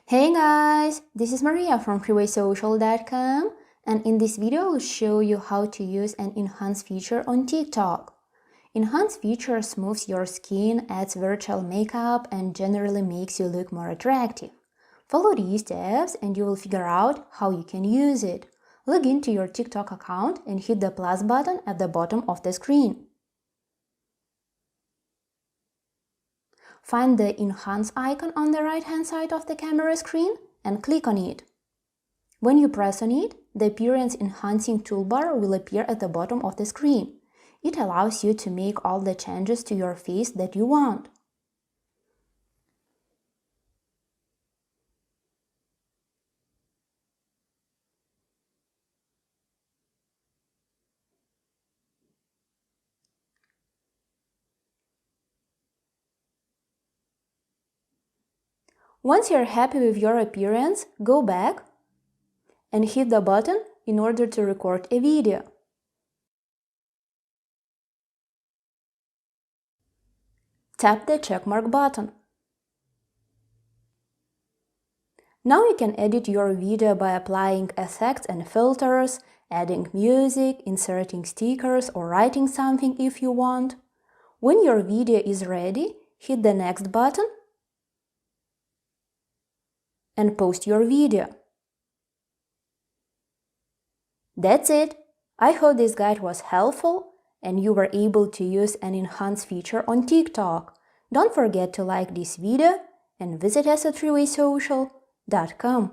Hey guys, this is Maria from freewaysocial.com, and in this video I'll show you how to use an enhance feature on TikTok. Enhance feature smooths your skin, adds virtual makeup, and generally makes you look more attractive. Follow these steps and you will figure out how you can use it. Log into your TikTok account and hit the plus button at the bottom of the screen. Find the Enhance icon on the right-hand side of the camera screen and click on it. When you press on it, the Appearance Enhancing toolbar will appear at the bottom of the screen. It allows you to make all the changes to your face that you want. Once you're happy with your appearance, go back and hit the button in order to record a video. Tap the checkmark button. Now you can edit your video by applying effects and filters, adding music, inserting stickers, or writing something if you want. When your video is ready, hit the next button and post your video. That's it! I hope this guide was helpful and you were able to use an enhance feature on TikTok. Don't forget to like this video and visit us at freewaysocial.com.